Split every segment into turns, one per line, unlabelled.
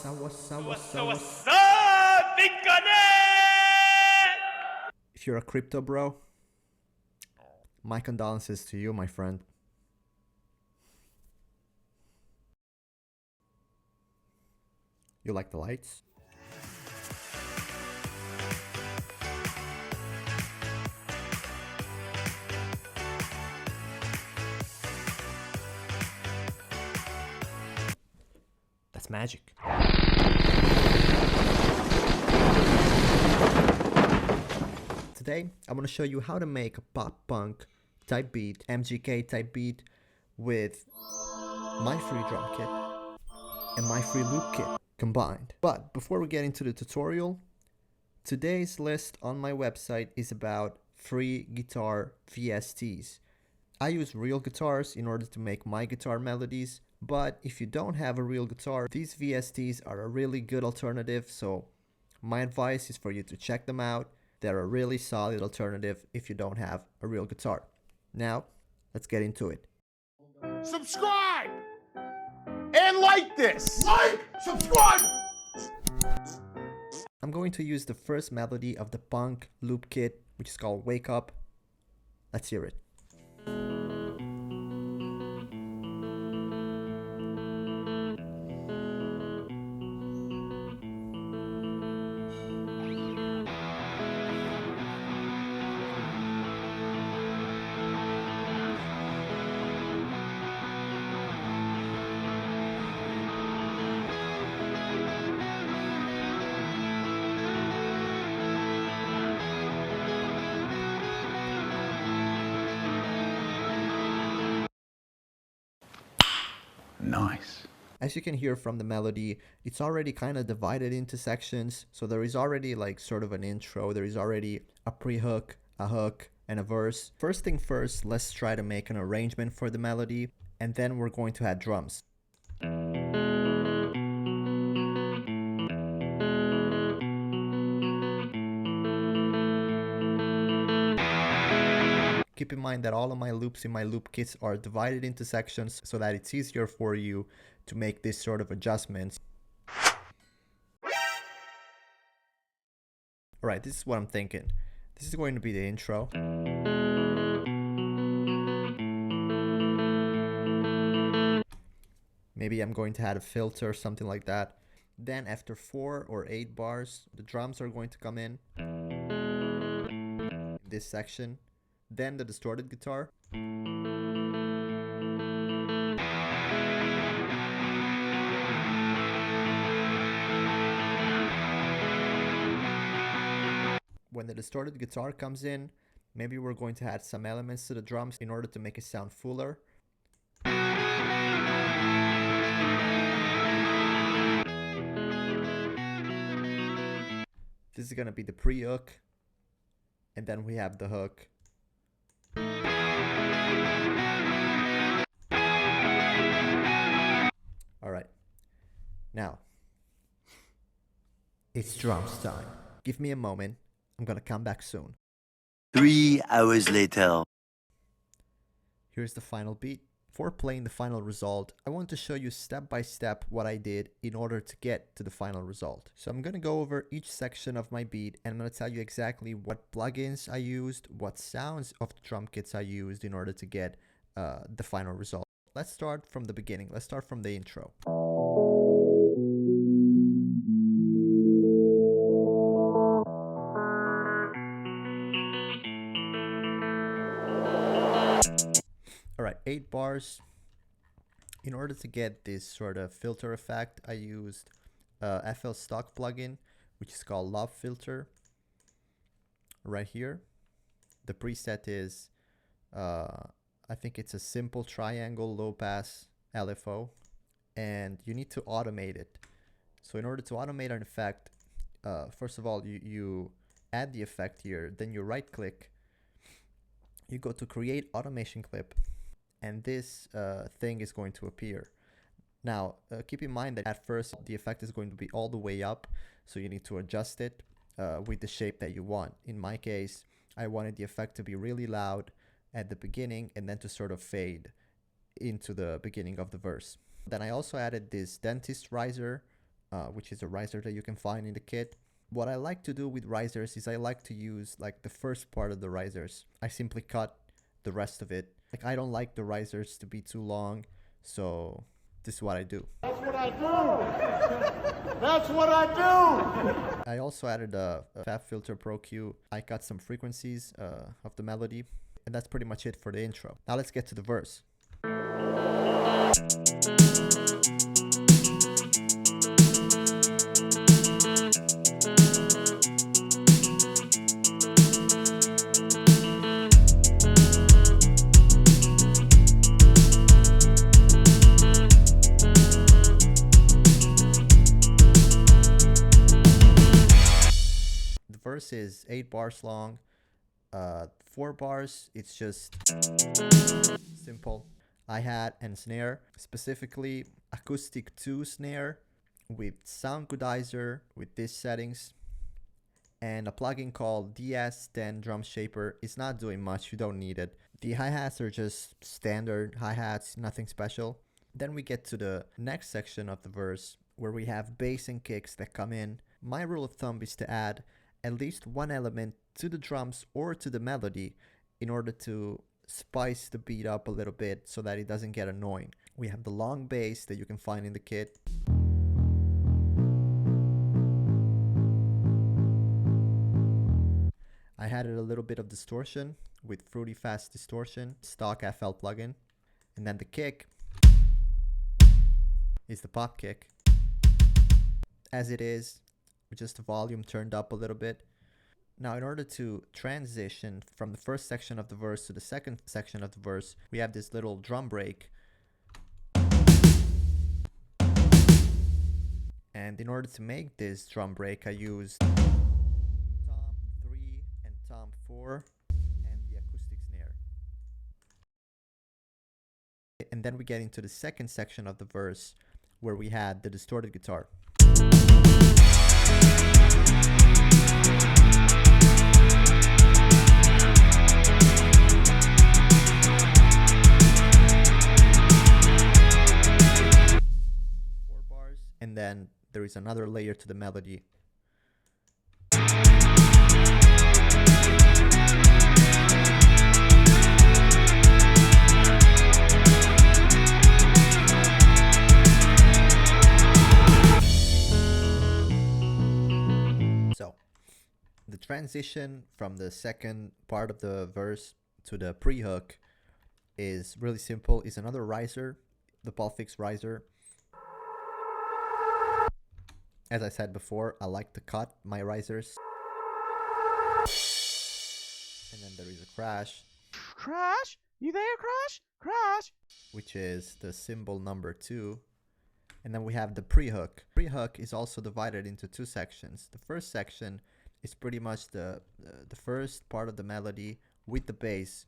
What's up,
If you're a crypto bro, my condolences to you, my friend. You like the lights? That's magic. Today, I'm going to show you how to make a pop punk type beat, Mgk type beat, with my free drum kit and my free loop kit combined. But before we get into the tutorial, today's list on my website is about free guitar VSTs. I use real guitars in order to make my guitar melodies, but if you don't have a real guitar, these VSTs are a really good alternative, so my advice is for you to check them out. They're a really solid alternative if you don't have a real guitar. Now, let's get into it.
Subscribe and like this. Like, subscribe.
I'm going to use the first melody of the punk loop kit, which is called Wake Up. Let's hear it.
Nice.
As you can hear from the melody, it's already kind of divided into sections. So there is already like sort of an intro. There is already a pre-hook, a hook, and a verse. First thing first, let's try to make an arrangement for the melody, and then we're going to add drums. Keep in mind that all of my loops in my loop kits are divided into sections so that it's easier for you to make this sort of adjustments. Alright, this is what I'm thinking. This is going to be the intro. Maybe I'm going to add a filter or something like that. Then after 4 or 8 bars, the drums are going to come in this section. Then the distorted guitar. When the distorted guitar comes in, maybe we're going to add some elements to the drums in order to make it sound fuller. This is going to be the pre-hook, and then we have the hook. Alright, now, it's drums time. Give me a moment, I'm gonna come back soon.
3 hours later.
Here's the final beat. Before playing the final result, I want to show you step by step what I did in order to get to the final result. So I'm gonna go over each section of my beat, and I'm gonna tell you exactly what plugins I used, what sounds of the drum kits I used in order to get the final result. Let's start from the beginning. Let's start from the intro. Alright, 8 bars. In order to get this sort of filter effect, I used FL Stock plugin, which is called Love Filter. Right here. The preset is I think it's a simple triangle low pass LFO, and you need to automate it. So in order to automate an effect, first of all, you add the effect here, then you right click, you go to create automation clip, and this thing is going to appear. Now, keep in mind that at first the effect is going to be all the way up, so you need to adjust it with the shape that you want. In my case, I wanted the effect to be really loud at the beginning and then to sort of fade into the beginning of the verse. Then I also added this dentist riser which is a riser that you can find in the kit. What I like to do with risers is I like to use like the first part of the risers. I simply cut the rest of it. Like I don't like the risers to be too long, so this is what I do.
That's what I do. That's what I do.
I also added a FabFilter Pro Q. I cut some frequencies of the melody, and that's pretty much it for the intro. Now let's get to the verse. Verse is 8 bars long, 4 bars, it's just simple hi-hat and snare, specifically acoustic 2 snare with sound goodizer with these settings, and a plugin called DS10 Drum Shaper. It's not doing much, you don't need it. The hi-hats are just standard hi-hats, nothing special. Then we get to the next section of the verse where we have bass and kicks that come in. My rule of thumb is to add at least one element to the drums or to the melody in order to spice the beat up a little bit so that it doesn't get annoying. We have the long bass that you can find in the kit. I added a little bit of distortion with Fruity Fast Distortion, stock FL plugin. And then the kick is the pop kick. As it is, with just the volume turned up a little bit. Now, in order to transition from the first section of the verse to the second section of the verse, we have this little drum break. And in order to make this drum break, I used tom 3 and tom 4 and the acoustic snare. And then we get into the second section of the verse where we had the distorted guitar. And then there is another layer to the melody. So, the transition from the second part of the verse to the pre-hook is really simple. It's another riser, the Pulfix riser. As I said before, I like to cut my risers. And then there is a crash.
Crash? You there, Crash? Crash?
Which is the symbol number 2. And then we have the pre-hook. Pre-hook is also divided into 2 sections. The first section is pretty much the first part of the melody with the bass.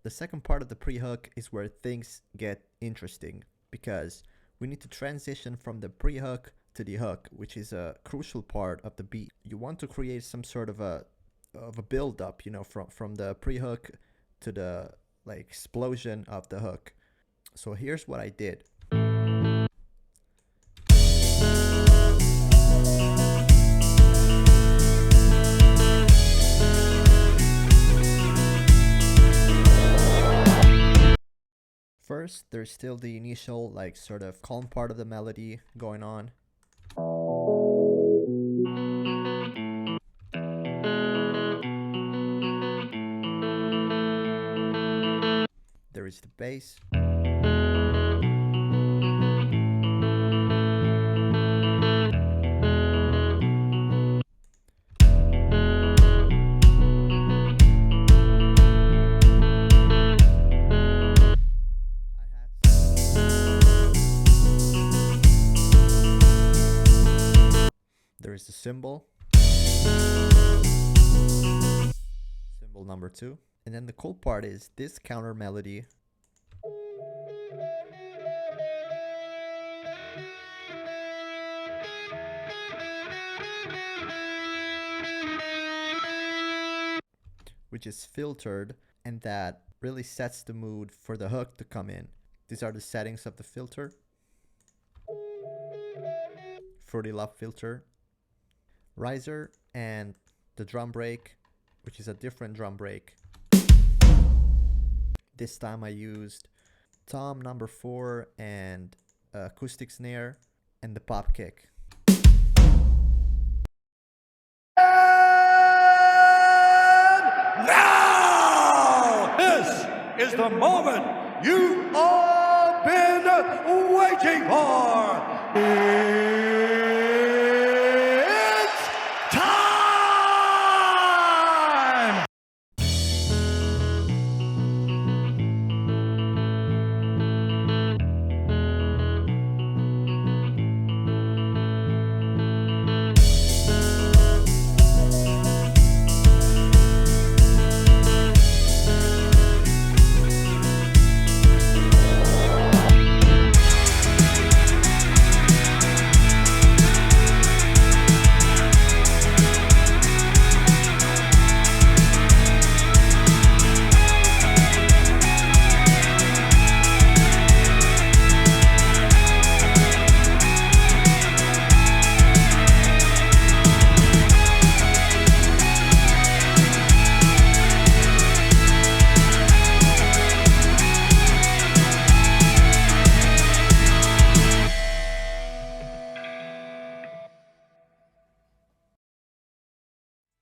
The second part of the pre-hook is where things get interesting, because we need to transition from the pre-hook to the hook, which is a crucial part of the beat. You want to create some sort of a build-up, you know, from the pre-hook to the like explosion of the hook. So here's what I did. First, there's still the initial, like, sort of calm part of the melody going on. There is the bass. There is the cymbal. Cymbal number 2. And then the cool part is this counter melody. Which is filtered and that really sets the mood for the hook to come in. These are the settings of the filter. Fruity Love filter, riser, and the drum break, which is a different drum break. This time I used tom number 4 and acoustic snare and the pop kick.
Now, this is the moment you've all been waiting for. It's time!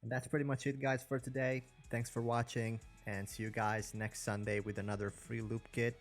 And that's pretty much it, guys, for today. Thanks for watching, and see you guys next Sunday with another free loop kit.